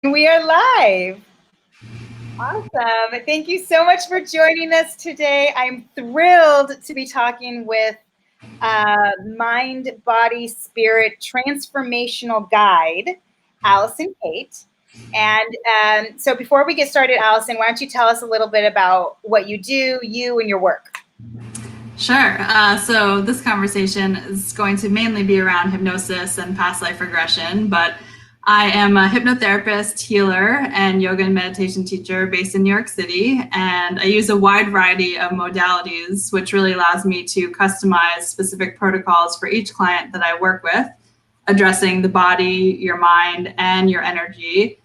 We are live. Awesome. Thank you so much for joining us today. I'm thrilled to be talking with Mind, Body, Spirit Transformational Guide, Alison Kate. And so before we get started, Alison, why don't you tell us a little bit about what you do, you and your work? Sure. So this conversation is going to mainly be around hypnosis and past life regression, but I am a hypnotherapist, healer, and yoga and meditation teacher based in New York City, and I use a wide variety of modalities, which really allows me to customize specific protocols for each client that I work with, addressing the body, your mind, and your energy,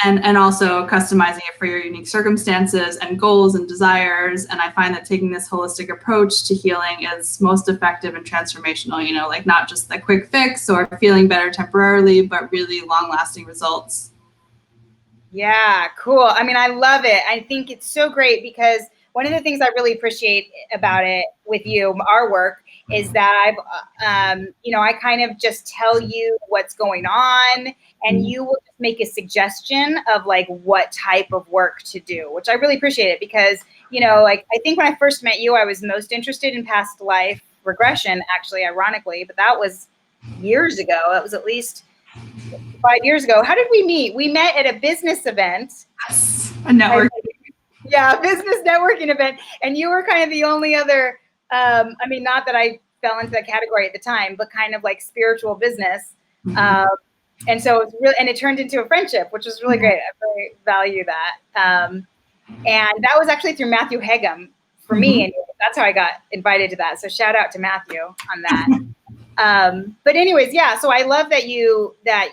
and also customizing it for your unique circumstances and goals and desires. And I find that taking this holistic approach to healing is most effective and transformational, like not just the quick fix or feeling better temporarily, but really long-lasting results. Yeah, cool. I mean, I love it. I think it's so great because one of the things I really appreciate about it with you, our work, is that I kind of just tell you what's going on, and you will just make a suggestion of like what type of work to do, which I really appreciate it because, I think when I first met you, I was most interested in past life regression, actually, ironically, but that was years ago. That was at least 5 years ago. How did we meet? We met at a business event. Yes, a network. Yeah, business networking event. And you were kind of the only other, not that I fell into that category at the time, but kind of like spiritual business. And so it was really, and it turned into a friendship, which was really great. I really value that. And that was actually through Matthew Hegum for me. And that's how I got invited to that. So shout out to Matthew on that. But anyways, yeah. So I love that that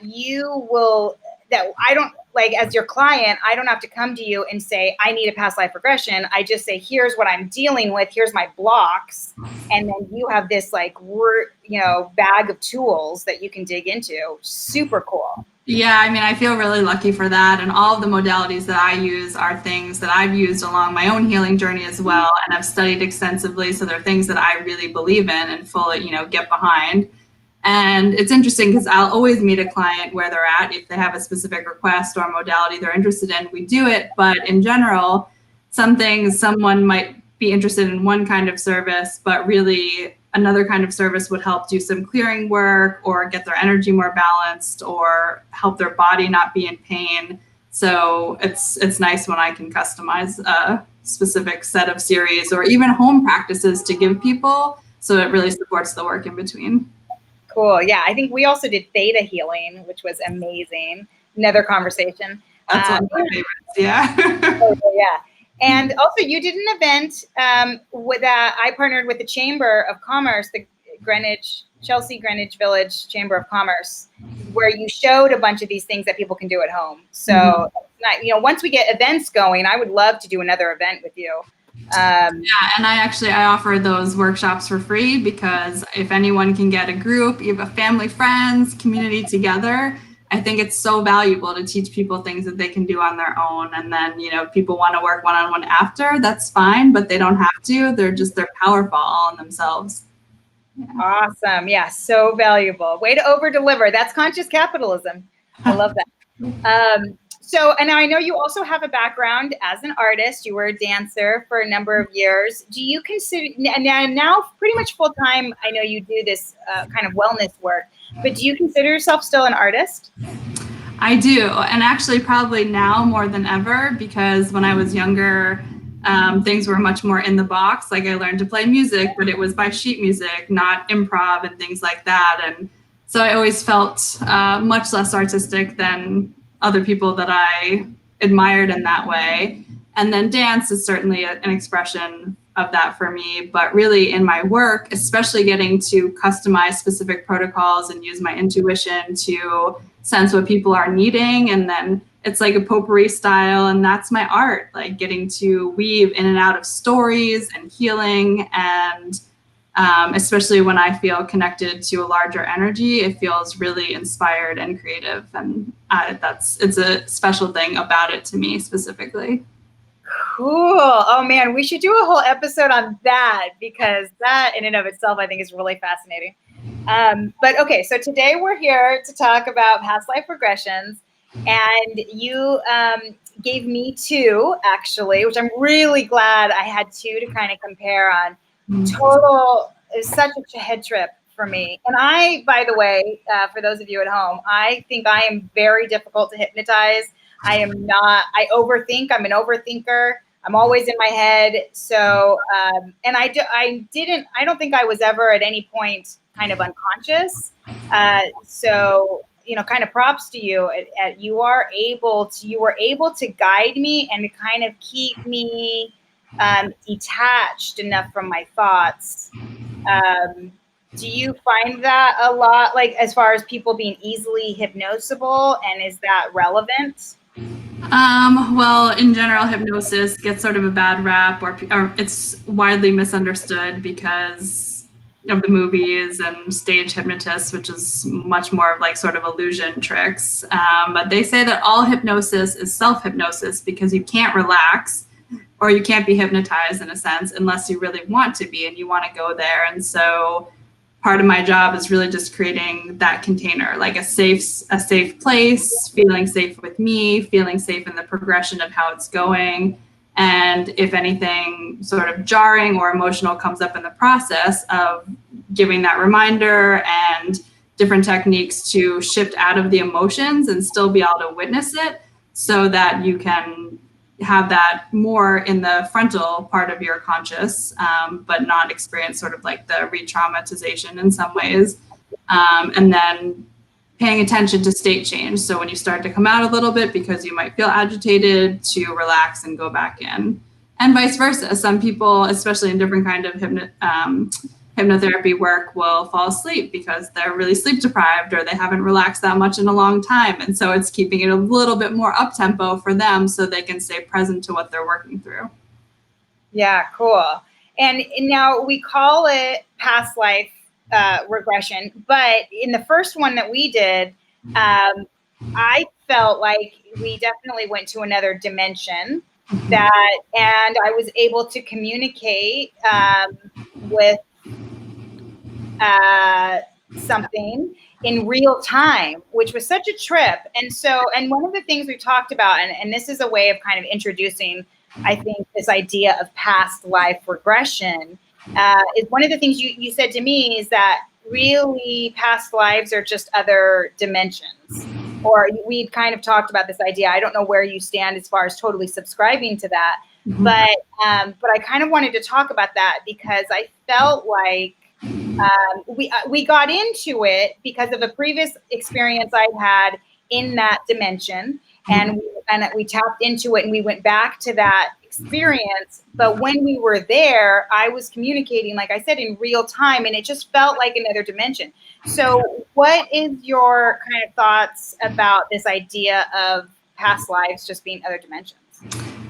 I don't, like, as your client, I don't have to come to you and say, I need a past life regression. I just say, here's what I'm dealing with. Here's my blocks. And then you have this bag of tools that you can dig into. Super cool. Yeah, I mean, I feel really lucky for that. And all of the modalities that I use are things that I've used along my own healing journey as well. And I've studied extensively. So they're things that I really believe in and fully, get behind. And it's interesting because I'll always meet a client where they're at. If they have a specific request or modality they're interested in, we do it. But in general, some things, someone might be interested in one kind of service, but really another kind of service would help do some clearing work or get their energy more balanced or help their body not be in pain. So it's nice when I can customize a specific set of series or even home practices to give people. So it really supports the work in between. Cool. Yeah. I think we also did Theta Healing, which was amazing. Another conversation. That's one of my favorites. Yeah. Yeah. And also you did an event that I partnered with the Chamber of Commerce, the Chelsea Greenwich Village Chamber of Commerce, where you showed a bunch of these things that people can do at home. So, once we get events going, I would love to do another event with you. Yeah, and I offer those workshops for free because if anyone can get a group, you have a family, friends, community together, I think it's so valuable to teach people things that they can do on their own. And then, people want to work one-on-one after, that's fine, but they don't have to. They're powerful all in themselves. Yeah. Awesome. Yeah, so valuable. Way to over-deliver. That's conscious capitalism. I love that. So, and I know you also have a background as an artist. You were a dancer for a number of years. Do you consider, now pretty much full-time, I know you do this kind of wellness work, but do you consider yourself still an artist? I do. And actually probably now more than ever, because when I was younger, things were much more in the box. Like I learned to play music, but it was by sheet music, not improv and things like that. And so I always felt much less artistic than other people that I admired in that way. And then dance is certainly an expression of that for me. But really in my work, especially getting to customize specific protocols and use my intuition to sense what people are needing. And then it's like a potpourri style, and that's my art, like getting to weave in and out of stories and healing. And especially when I feel connected to a larger energy, it feels really inspired and creative. And it's a special thing about it to me specifically. Cool. Oh man, we should do a whole episode on that because that in and of itself, I think is really fascinating. But okay, so today we're here to talk about past life regressions. And you gave me 2, actually, which I'm really glad I had 2 to kind of compare on. Total, it was such a head trip for me. And I, by the way, for those of you at home, I think I am very difficult to hypnotize. I overthink. I'm an overthinker. I'm always in my head. So, and I don't think I was ever at any point kind of unconscious. So, kind of props to you. You were able to guide me and to kind of keep me detached enough from my thoughts. Do you find that a lot, like as far as people being easily hypnosable, and is that relevant? Well, in general, hypnosis gets sort of a bad rap, or it's widely misunderstood because of the movies and stage hypnotists, which is much more of like sort of illusion tricks. But they say that all hypnosis is self-hypnosis because you can't relax or you can't be hypnotized in a sense unless you really want to be and you want to go there. And so part of my job is really just creating that container, like a safe place, feeling safe with me, feeling safe in the progression of how it's going. And if anything sort of jarring or emotional comes up in the process of giving that reminder and different techniques to shift out of the emotions and still be able to witness it so that you can have that more in the frontal part of your conscious, but not experience sort of like the re-traumatization in some ways. And then paying attention to state change. So when you start to come out a little bit because you might feel agitated, to relax and go back in. And vice versa. Some people, especially in different kind of hypnotherapy work, will fall asleep because they're really sleep deprived or they haven't relaxed that much in a long time. And so it's keeping it a little bit more up tempo for them so they can stay present to what they're working through. Yeah, cool. And now we call it past life regression, but in the first one that we did, I felt like we definitely went to another dimension and I was able to communicate with something in real time, which was such a trip. And one of the things we talked about, and this is a way of kind of introducing, I think, this idea of past life regression, is one of the things you said to me is that really past lives are just other dimensions. Or we kind of talked about this idea. I don't know where you stand as far as totally subscribing to that, but I kind of wanted to talk about that because I felt like we got into it because of a previous experience I had in that dimension, and we tapped into it and we went back to that experience. But when we were there, I was communicating, like I said, in real time, and it just felt like another dimension. So what is your kind of thoughts about this idea of past lives just being other dimensions?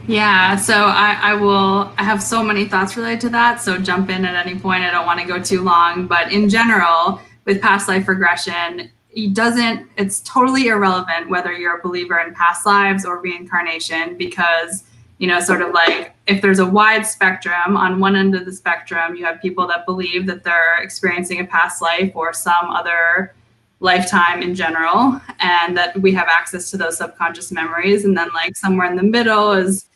Yeah, so I have so many thoughts related to that. So jump in at any point. I don't want to go too long, but in general, with past life regression, it's totally irrelevant whether you're a believer in past lives or reincarnation, because, sort of like if there's a wide spectrum, on one end of the spectrum, you have people that believe that they're experiencing a past life or some other lifetime in general, and that we have access to those subconscious memories. And then like somewhere in the middle is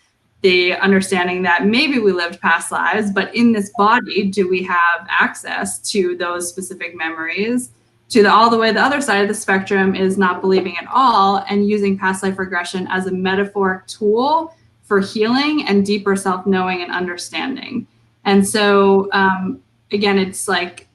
the understanding that maybe we lived past lives, but in this body, do we have access to those specific memories? All the way the other side of the spectrum is not believing at all and using past life regression as a metaphoric tool for healing and deeper self-knowing and understanding. And so again, it's like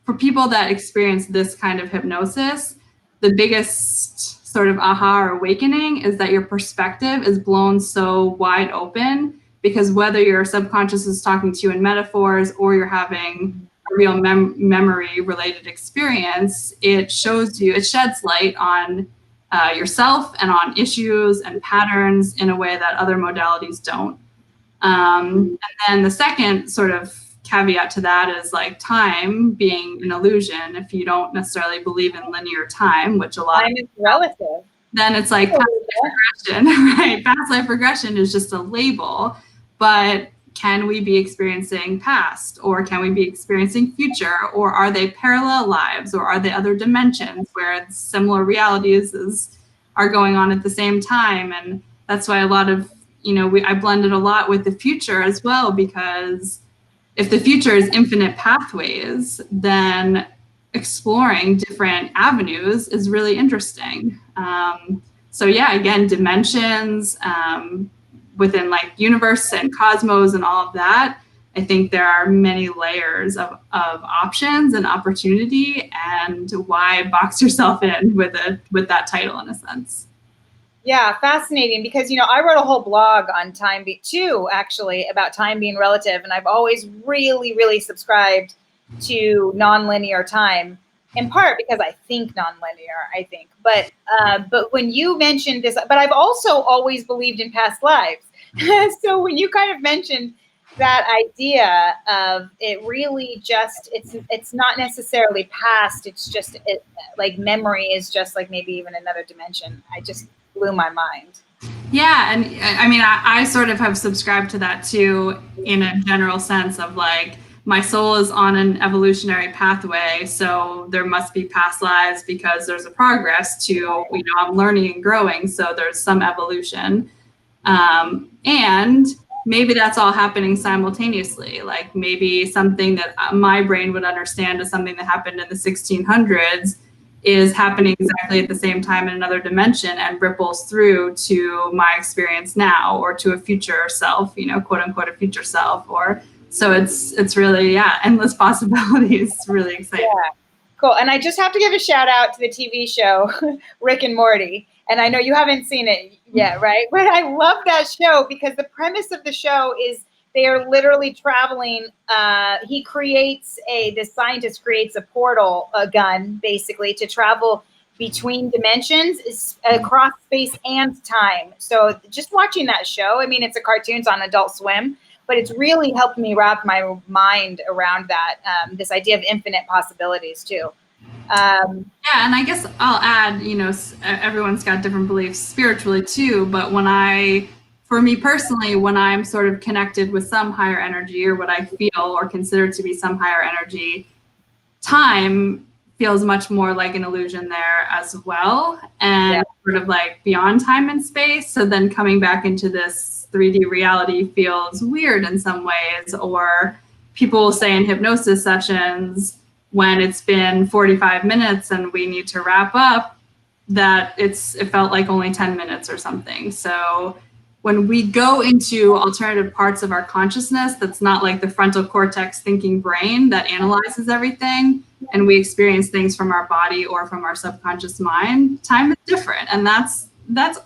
for people that experience this kind of hypnosis, the biggest sort of aha or awakening is that your perspective is blown so wide open, because whether your subconscious is talking to you in metaphors or you're having a real memory related experience, it sheds light on yourself and on issues and patterns in a way that other modalities don't. And then the second sort of caveat to that is like time being an illusion. If you don't necessarily believe in linear time, which a lot Time is relative, then it's like past life regression, right? Past life regression is just a label, but can we be experiencing past, or can we be experiencing future, or are they parallel lives, or are they other dimensions where similar realities is are going on at the same time. And that's why a lot of, I blended a lot with the future as well, because if the future is infinite pathways, then exploring different avenues is really interesting. So yeah, again, dimensions within like universe and cosmos and all of that. I think there are many layers of options and opportunity, and why box yourself in with that title in a sense. Yeah, fascinating, because, I wrote a whole blog on time too, actually, about time being relative. And I've always really, really subscribed to nonlinear time, in part because I think nonlinear, I think. But when you mentioned this, but I've also always believed in past lives. So when you kind of mentioned that idea of it really just, it's not necessarily past, it's just like memory is just like maybe even another dimension. I just blew my mind. Yeah, and I mean, I sort of have subscribed to that too, in a general sense of like, my soul is on an evolutionary pathway, so there must be past lives because there's a progress to, I'm learning and growing, so there's some evolution. And maybe that's all happening simultaneously. Like maybe something that my brain would understand as something that happened in the 1600s is happening exactly at the same time in another dimension and ripples through to my experience now, or to a future self, quote unquote, a future self. Or so it's really, endless possibilities. It's really exciting. Yeah, cool. And I just have to give a shout out to the TV show Rick and Morty. And I know you haven't seen it yet, right? But I love that show because the premise of the show is they are literally traveling. The scientist creates a portal, a gun, basically, to travel between dimensions, across space and time. So just watching that show, I mean, it's a cartoon, it's on Adult Swim, but it's really helped me wrap my mind around that, this idea of infinite possibilities too. Yeah, and I guess I'll add, everyone's got different beliefs spiritually too, but for me personally, when I'm sort of connected with some higher energy, or what I feel or consider to be some higher energy, time feels much more like an illusion there as well, and sort of like beyond time and space. So then coming back into this 3D reality feels weird in some ways. Or people will say in hypnosis sessions, when it's been 45 minutes and we need to wrap up, that it felt like only 10 minutes or something. So when we go into alternative parts of our consciousness, that's not like the frontal cortex thinking brain that analyzes everything, and we experience things from our body or from our subconscious mind, time is different. And that's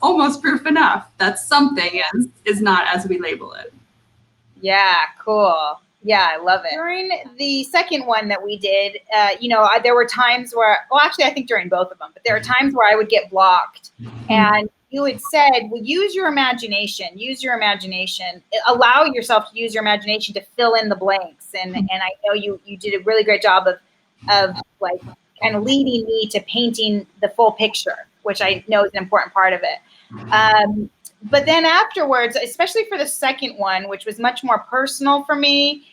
almost proof enough that something is not as we label it. Yeah, cool. Yeah, I love it. During the second one that we did, there were times where, well, actually, I think during both of them, but there are times where I would get blocked. And you had said, well, use your imagination, allow yourself to use your imagination to fill in the blanks. And I know you did a really great job of like kind of leading me to painting the full picture, which I know is an important part of it. But then afterwards, especially for the second one, which was much more personal for me,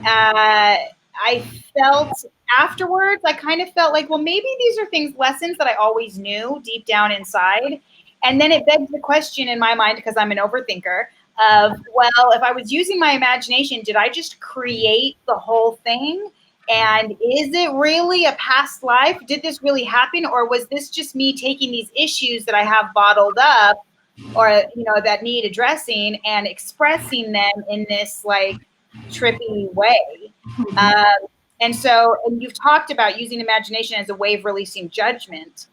I felt afterwards, I kind of felt like, well, maybe these are lessons that I always knew deep down inside. And then it begs the question in my mind, because I'm an overthinker, of, well, if I was using my imagination, did I just create the whole thing? And is it really a past life? Did this really happen? Or was this just me taking these issues that I have bottled up, or that need addressing, and expressing them in this like trippy way? And you've talked about using imagination as a way of releasing judgment,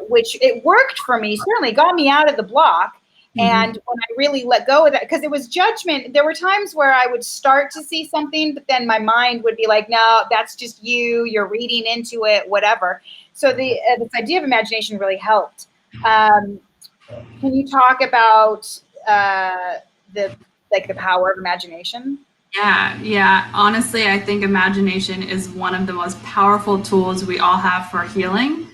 which it worked for me, certainly got me out of the block. And when I really let go of that, because it was judgment, there were times where I would start to see something, but then my mind would be like, no, that's just you're reading into it, whatever. So this idea of imagination really helped. Can you talk about the power of imagination? Yeah. Honestly, I think imagination is one of the most powerful tools we all have for healing.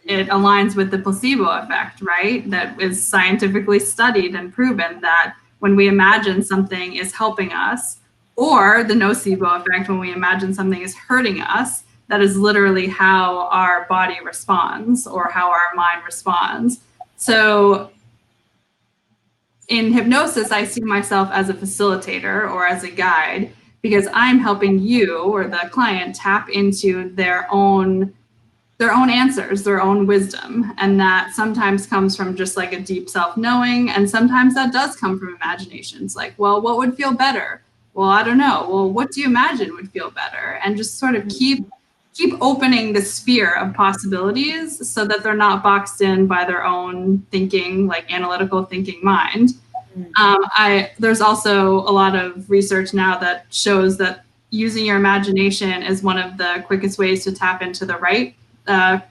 It aligns with the placebo effect, right? That is scientifically studied and proven that when we imagine something is helping us, or the nocebo effect, when we imagine something is hurting us, that is literally how our body responds or how our mind responds. So in hypnosis, I see myself as a facilitator or as a guide because I'm helping you or the client tap into their own answers, their own wisdom. And that sometimes comes from just like a deep self-knowing. And sometimes that does come from imaginations like, well, what would feel better? Well, I don't know. Well, what do you imagine would feel better? And just sort of keep opening the sphere of possibilities so that they're not boxed in by their own thinking, like analytical thinking mind. There's also a lot of research now that shows that using your imagination is one of the quickest ways to tap into the right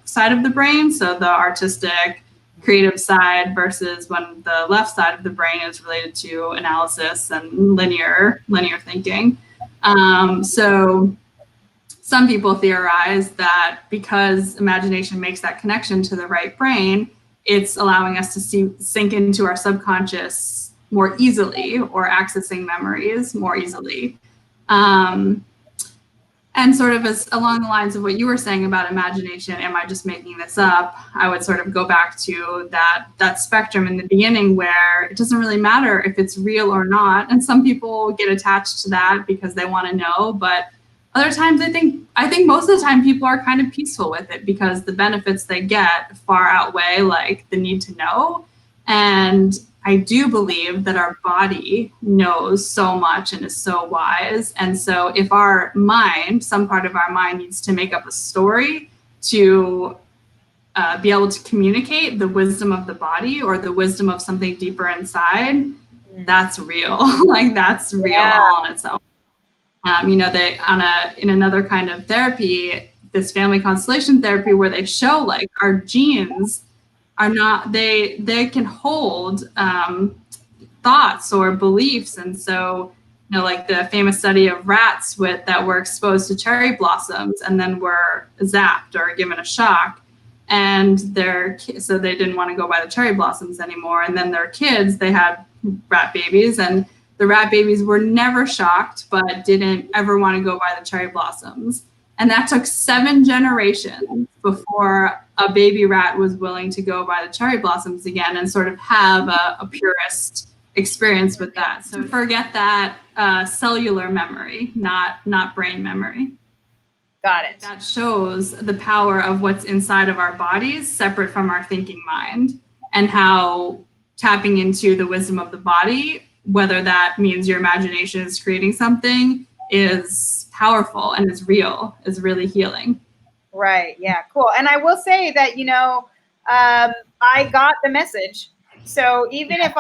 side of the brain. So the artistic, creative side versus when the left side of the brain is related to analysis and linear thinking. So some people theorize that because imagination makes that connection to the right brain, it's allowing us to sink into our subconscious more easily or accessing memories more easily. And sort of as along the lines of what you were saying about imagination, am I just making this up? I would sort of go back to that spectrum in the beginning where it doesn't really matter if it's real or not. And some people get attached to that because they want to know, but other times I think most of the time people are kind of peaceful with it because the benefits they get far outweigh like the need to know. And I do believe that our body knows so much and is so wise. And so if our mind, some part of our mind needs to make up a story to be able to communicate the wisdom of the body or the wisdom of something deeper inside, that's real. Like that's real all on its own. In another kind of therapy, this family constellation therapy where they show like our genes are not, they can hold thoughts or beliefs. And so, like the famous study of rats that were exposed to cherry blossoms and then were zapped or given a shock. And so they didn't want to go by the cherry blossoms anymore. And then their kids, they had rat babies, and the rat babies were never shocked, but didn't ever want to go by the cherry blossoms. And that took 7 generations before a baby rat was willing to go by the cherry blossoms again and sort of have a purist experience with that. So forget that cellular memory, not brain memory. Got it. That shows the power of what's inside of our bodies separate from our thinking mind, and how tapping into the wisdom of the body, whether that means your imagination is creating something, is powerful and is real, is really healing. Right. Yeah. Cool. And I will say that, I got the message. So even if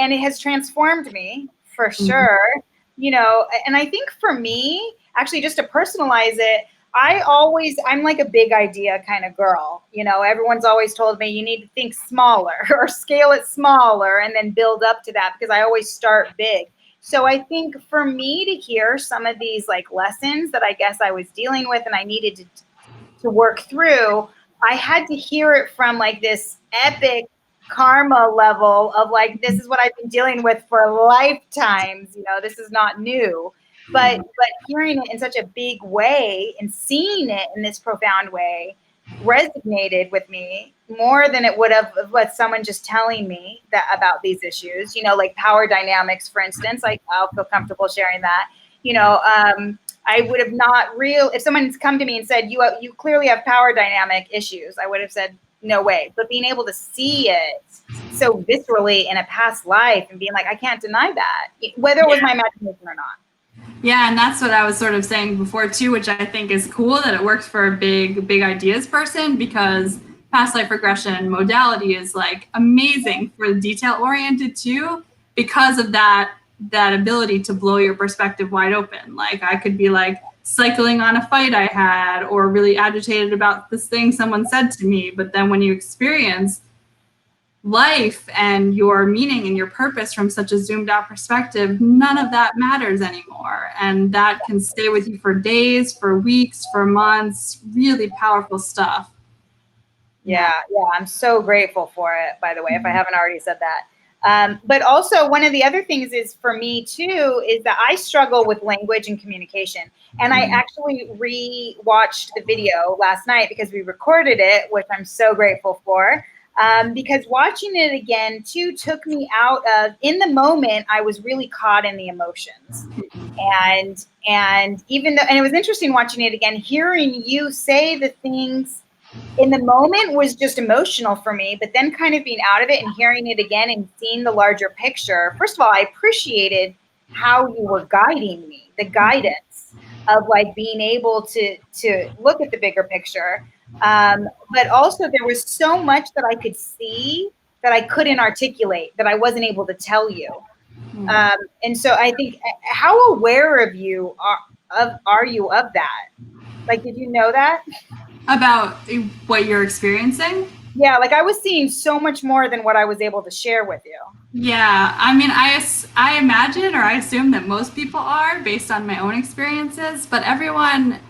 and it has transformed me for sure, and I think for me, actually, just to personalize it, I'm like a big idea kind of girl. Everyone's always told me you need to think smaller or scale it smaller and then build up to that, because I always start big. So I think for me to hear some of these like lessons that I guess I was dealing with and I needed to work through, I had to hear it from like this epic karma level of like, this is what I've been dealing with for lifetimes. This is not new. But hearing it in such a big way and seeing it in this profound way resonated with me more than it would have with someone just telling me that about these issues, like power dynamics, for instance. Like, I'll feel comfortable sharing that. I would have not if someone's come to me and said, you clearly have power dynamic issues, I would have said, no way. But being able to see it so viscerally in a past life and being like, I can't deny that, whether it was my imagination or not. Yeah, and that's what I was sort of saying before too, which I think is cool that it works for a big ideas person, because past life regression modality is like amazing for the detail oriented too, because of that ability to blow your perspective wide open. Like I could be like cycling on a fight I had or really agitated about this thing someone said to me, but then when you experience life and your meaning and your purpose from such a zoomed out perspective, none of that matters anymore. And that can stay with you for days, for weeks, for months. Really powerful stuff. Yeah. I'm so grateful for it, by the way, if I haven't already said that. But also one of the other things is for me too, is that I struggle with language and communication. And I actually re-watched the video last night because we recorded it, which I'm so grateful for. Because watching it again too took me out of, in the moment, I was really caught in the emotions. And even though, and it was interesting watching it again, hearing you say the things in the moment was just emotional for me, but then kind of being out of it and hearing it again and seeing the larger picture. First of all, I appreciated how you were guiding me, the guidance of like being able to look at the bigger picture. But also there was so much that I could see that I couldn't articulate, that I wasn't able to tell you. And so I think, how aware of you are you of that? Like, did you know that? About what you're experiencing? Yeah, like I was seeing so much more than what I was able to share with you. Yeah, I mean, I imagine or I assume that most people are based on my own experiences, but everyone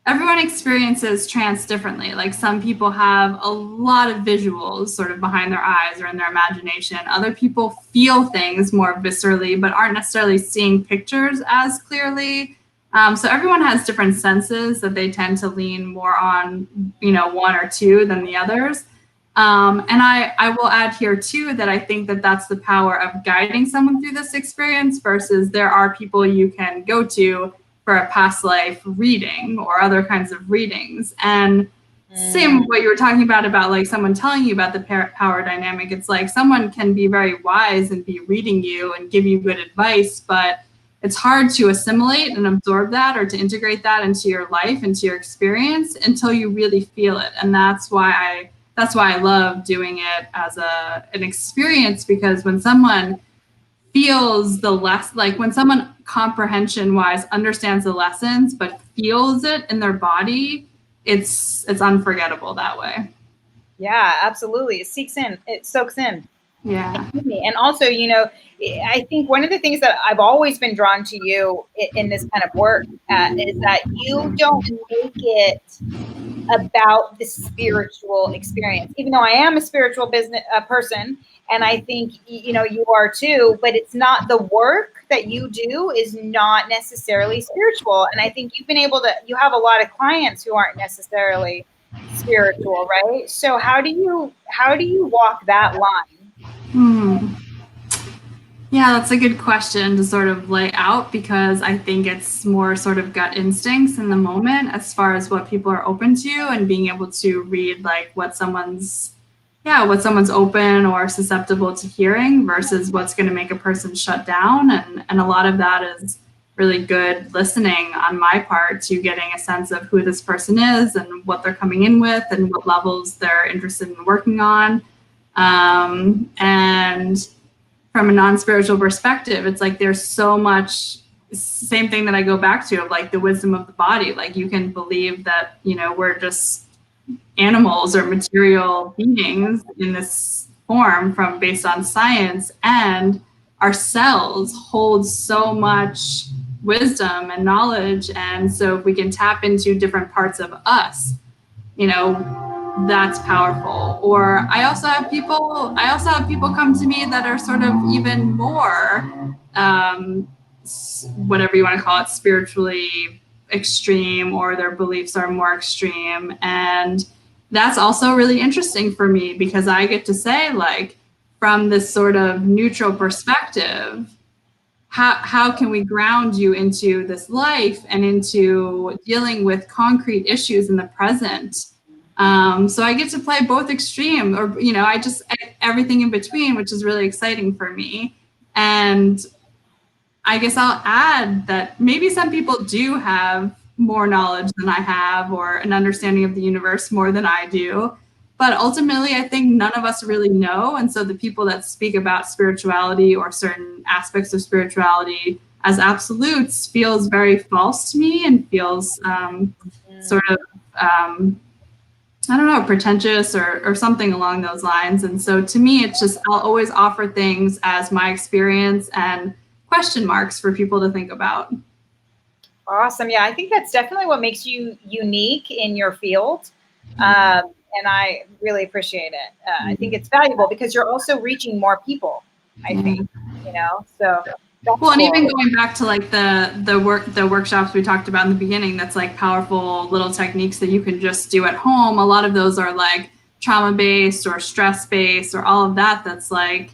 experiences trance differently. Like some people have a lot of visuals sort of behind their eyes or in their imagination. Other people feel things more viscerally, but aren't necessarily seeing pictures as clearly. So everyone has different senses that they tend to lean more on, one or two than the others. And I will add here too that I think that that's the power of guiding someone through this experience versus there are people you can go to for a past life reading or other kinds of readings. And same what you were talking about like someone telling you about the power dynamic. It's like someone can be very wise and be reading you and give you good advice, but it's hard to assimilate and absorb that or to integrate that into your life, into your experience until you really feel it. And that's why I love doing it as an experience, because when someone feels when someone comprehension wise understands the lessons but feels it in their body, it's unforgettable that way. Yeah, absolutely. It soaks in. Yeah. And also, I think one of the things that I've always been drawn to you in this kind of work is that you don't make it about the spiritual experience, even though I am a spiritual business person, and I think you are too. But it's not, the work that you do is not necessarily spiritual, and I think you have a lot of clients who aren't necessarily spiritual, right? So how do you walk that line? Yeah, that's a good question to sort of lay out, because I think it's more sort of gut instincts in the moment as far as what people are open to, and being able to read like what someone's open or susceptible to hearing versus what's going to make a person shut down. And a lot of that is really good listening on my part to getting a sense of who this person is and what they're coming in with and what levels they're interested in working on. And from a non-spiritual perspective, it's like there's so much, same thing that I go back to, of like the wisdom of the body. Like you can believe that, we're just animals or material beings in this form based on science, and our cells hold so much wisdom and knowledge. And so if we can tap into different parts of us, that's powerful. Or I also have people come to me that are sort of even more whatever you want to call it, spiritually extreme, or their beliefs are more extreme. And that's also really interesting for me, because I get to say, like, from this sort of neutral perspective, how can we ground you into this life and into dealing with concrete issues in the present? So I get to play both extreme, or everything in between, which is really exciting for me. And I guess I'll add that maybe some people do have more knowledge than I have, or an understanding of the universe more than I do. But ultimately, I think none of us really know. And so the people that speak about spirituality or certain aspects of spirituality as absolutes feels very false to me, and feels sort of, I don't know, pretentious or something along those lines. And so to me, it's just, I'll always offer things as my experience and question marks for people to think about. Awesome. Yeah, I think that's definitely what makes you unique in your field. And I really appreciate it. I think it's valuable because you're also reaching more people. I think, so that's well, and cool. even going back to like the workshops we talked about in the beginning, that's like powerful little techniques that you can just do at home. A lot of those are like trauma based or stress based or all of that. That's like,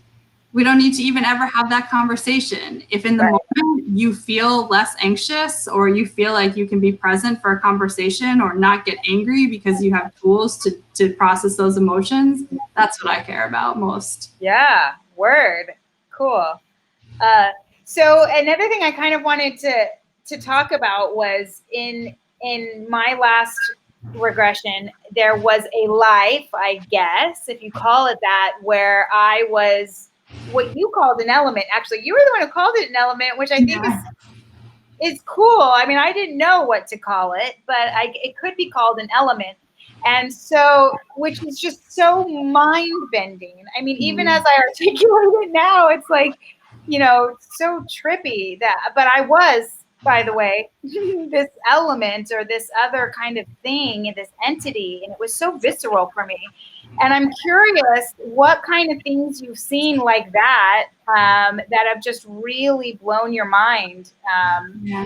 we don't need to even ever have that conversation. If in the moment you feel less anxious or you feel like you can be present for a conversation or not get angry because you have tools to process those emotions, that's what I care about most. Yeah, word. Cool. So another thing I kind of wanted to talk about was in my last regression, there was a life, I guess, if you call it that, where I was what you called an element. Actually, you were the one who called it an element, which I think is cool. I mean, I didn't know what to call it, but it could be called an element. And so, which is just so mind bending. I mean, even as I articulate it now, it's like, so trippy but I was, by the way, this element or this other kind of thing, this entity, and it was so visceral for me. And I'm curious what kind of things you've seen like that, that have just really blown your mind. Yeah.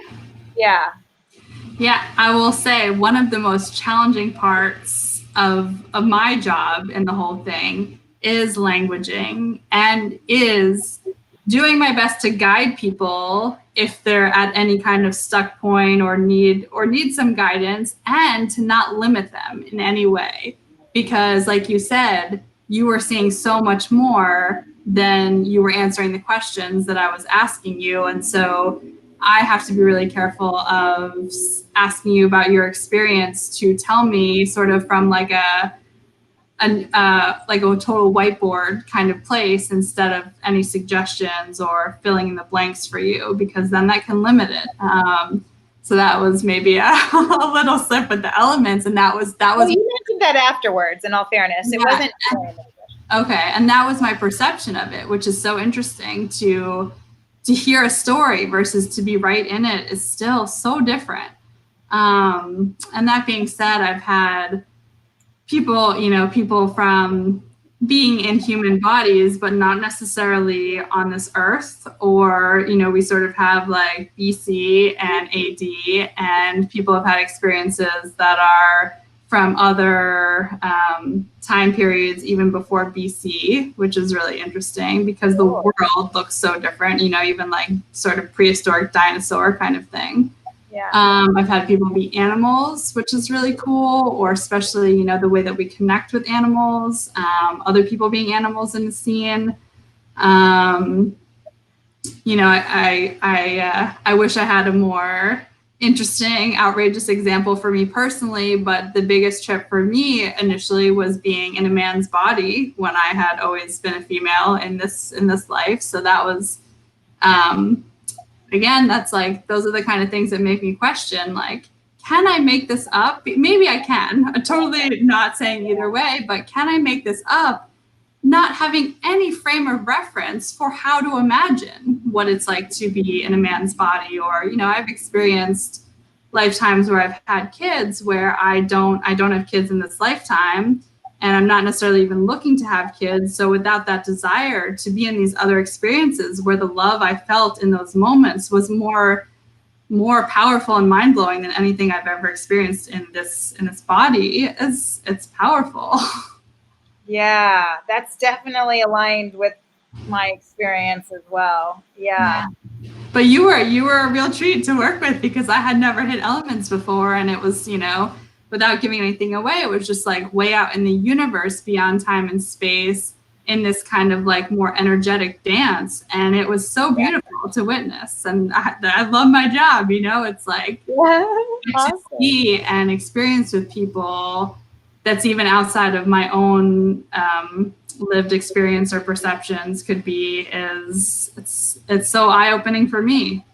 Yeah, I will say one of the most challenging parts of my job in the whole thing is languaging and is doing my best to guide people if they're at any kind of stuck point or need some guidance, and to not limit them in any way, because like you said, you were seeing so much more than you were answering the questions that I was asking you. And so I have to be really careful of asking you about your experience to tell me sort of from like a total whiteboard kind of place, instead of any suggestions or filling in the blanks for you, because then that can limit it. So that was maybe a little slip with the elements, and that was. Well, you mentioned that afterwards. In all fairness, it wasn't. Okay, and that was my perception of it, which is so interesting to hear a story versus to be right in it is still so different. And that being said, I've had people from being in human bodies, but not necessarily on this earth, or, we sort of have like BC and AD, and people have had experiences that are from other time periods, even before BC, which is really interesting because the world looks so different, even like sort of prehistoric dinosaur kind of thing. Yeah. I've had people be animals, which is really cool, or especially, the way that we connect with animals, other people being animals in the scene. I wish I had a more interesting, outrageous example for me personally, but the biggest trip for me initially was being in a man's body when I had always been a female in this life. So that was, again, that's like, those are the kind of things that make me question, like, can I make this up? Maybe I can. I'm totally not saying either way, but can I make this up, not having any frame of reference for how to imagine what it's like to be in a man's body? Or, I've experienced lifetimes where I've had kids where I don't have kids in this lifetime, and I'm not necessarily even looking to have kids. So without that desire to be in these other experiences where the love I felt in those moments was more powerful and mind-blowing than anything I've ever experienced in this body, it's powerful. Yeah, that's definitely aligned with my experience as well. Yeah. But you were a real treat to work with, because I had never hit elements before, and it was, without giving anything away, it was just like way out in the universe, beyond time and space, in this kind of like more energetic dance, and it was so beautiful to witness. And I love my job. It's like to see and experience with people that's even outside of my own lived experience or perceptions it's so eye-opening for me.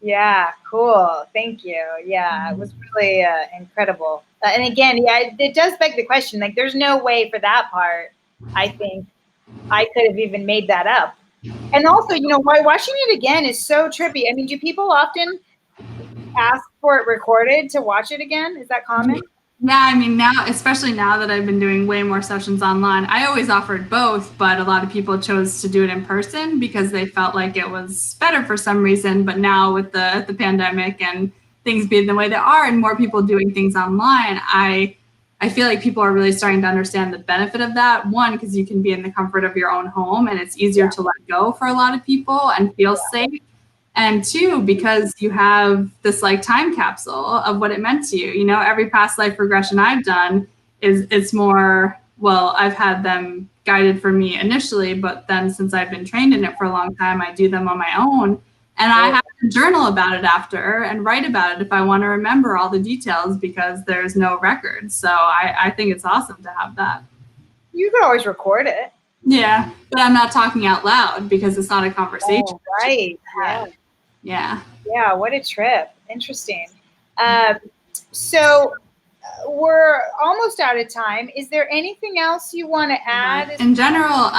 Yeah, cool. Thank you. Yeah, it was really incredible. And again, yeah, it does beg the question, like, there's no way for that part, I think I could have even made that up. And also, watching it again is so trippy. I mean, do people often ask for it recorded to watch it again? Is that common? Yeah, I mean, now, especially now that I've been doing way more sessions online, I always offered both, but a lot of people chose to do it in person because they felt like it was better for some reason. But now with the pandemic and things being the way they are and more people doing things online, I feel like people are really starting to understand the benefit of that. One, because you can be in the comfort of your own home and it's easier to let go for a lot of people and feel safe. And two, because you have this like time capsule of what it meant to you. You know, every past life regression I've done is it's more, well, I've had them guided for me initially, but then since I've been trained in it for a long time, I do them on my own. And I have to journal about it after and write about it if I want to remember all the details because there's no record. So I think it's awesome to have that. You could always record it. Yeah, but I'm not talking out loud because it's not a conversation. Oh, right. Yeah. Yeah. Yeah. What a trip. Interesting. So we're almost out of time. Is there anything else you want to add? In general,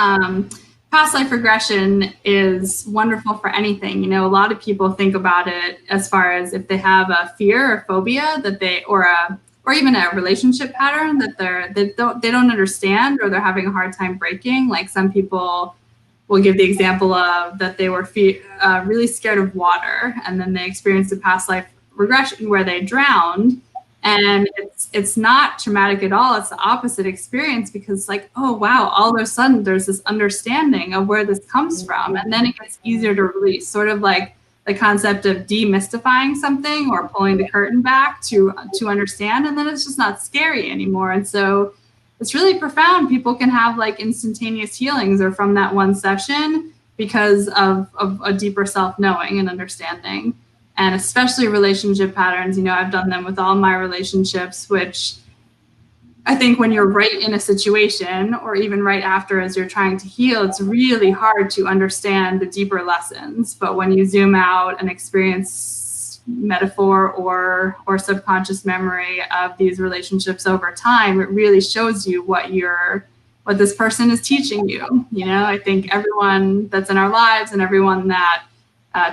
past life regression is wonderful for anything. You know, a lot of people think about it as far as if they have a fear or phobia that they, or even a relationship pattern that they don't understand or they're having a hard time breaking. Like some people will give the example of that they were really scared of water, and then they experienced a past life regression where they drowned. And it's not traumatic at all. It's the opposite experience because like, oh, wow, all of a sudden there's this understanding of where this comes from. And then it gets easier to release, sort of like the concept of demystifying something or pulling the curtain back to understand. And then it's just not scary anymore. And so it's really profound. People can have like instantaneous healings or from that one session because of a deeper self-knowing and understanding. And especially relationship patterns, you know, I've done them with all my relationships, which I think when you're right in a situation or even right after as you're trying to heal, it's really hard to understand the deeper lessons. But when you zoom out and experience metaphor or subconscious memory of these relationships over time, it really shows you what this person is teaching you. You know, I think everyone that's in our lives and everyone that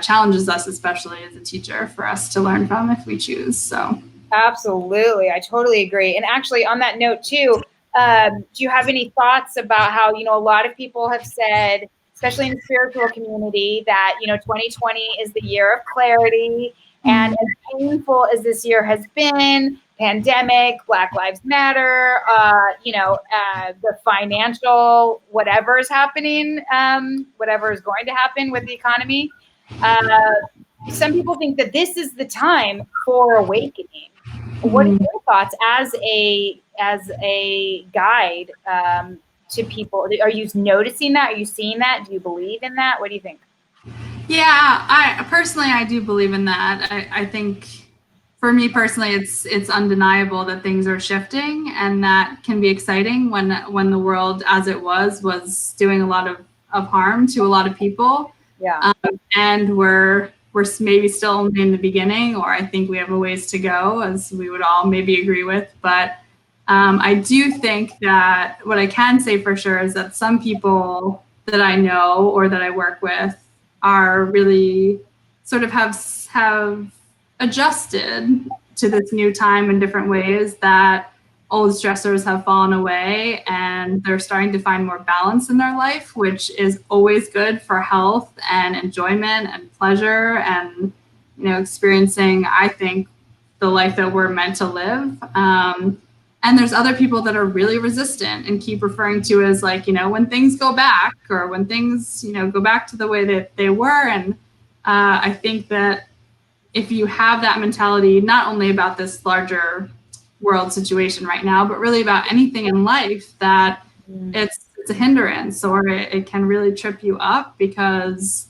challenges us, especially as a teacher, for us to learn from if we choose. So absolutely, I totally agree. And actually, on that note too, do you have any thoughts about how, you know, a lot of people have said, especially in the spiritual community, that, you know, 2020 is the year of clarity, and as painful as this year has been, pandemic, Black Lives Matter, you know, the financial whatever is happening, whatever is going to happen with the economy. Some people think that this is the time for awakening. What are your thoughts as a guide to people? Are you noticing that? Are you seeing that? Do you believe in that? What do you think? Yeah, I do believe in that. I think for me personally, it's undeniable that things are shifting, and that can be exciting when the world as it was doing a lot of harm to a lot of people. Yeah. And we're maybe still only in the beginning, or I think we have a ways to go, as we would all maybe agree with. But I do think that what I can say for sure is that some people that I know or that I work with are really sort of have adjusted to this new time in different ways, that old stressors have fallen away and they're starting to find more balance in their life, which is always good for health and enjoyment and pleasure and, you know, experiencing, I think, the life that we're meant to live. And there's other people that are really resistant and keep referring to as like, you know, when things go back or when things, you know, go back to the way that they were. And I think that if you have that mentality, not only about this larger world situation right now, but really about anything in life, that it's a hindrance or it can really trip you up, because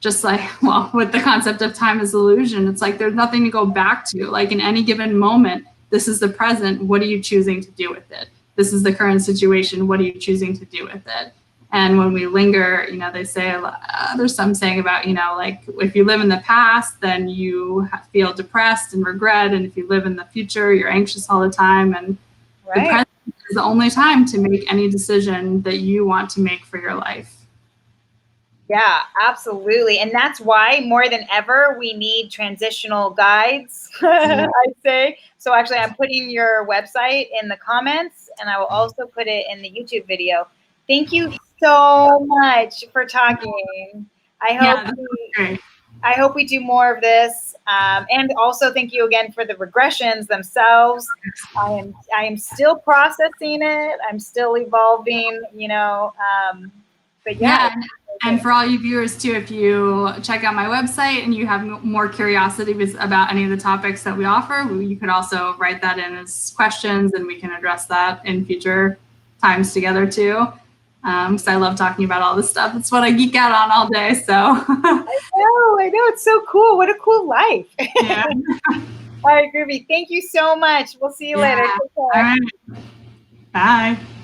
just like, well, with the concept of time as illusion, it's like there's nothing to go back to. Like in any given moment, this is the present. What are you choosing to do with it? This is the current situation. What are you choosing to do with it? And when we linger, you know, they say, there's some saying about, you know, like if you live in the past, then you feel depressed and regret. And if you live in the future, you're anxious all the time. And the present is the only time to make any decision that you want to make for your life. Yeah, absolutely. And that's why more than ever, we need transitional guides, I say. So actually, I'm putting your website in the comments, and I will also put it in the YouTube video. Thank you so much for talking. I Yeah, hope that's we, great. I hope we do more of this. And also thank you again for the regressions themselves. I am still processing it. I'm still evolving, but yeah. Yeah, and for all you viewers too, if you check out my website and you have more curiosity about any of the topics that we offer, you could also write that in as questions, and we can address that in future times together too. Because I love talking about all this stuff. It's what I geek out on all day. So I know. It's so cool. What a cool life. yeah, All right, Groovy. Thank you so much. We'll see you later. yeah. Take All care. right. Bye.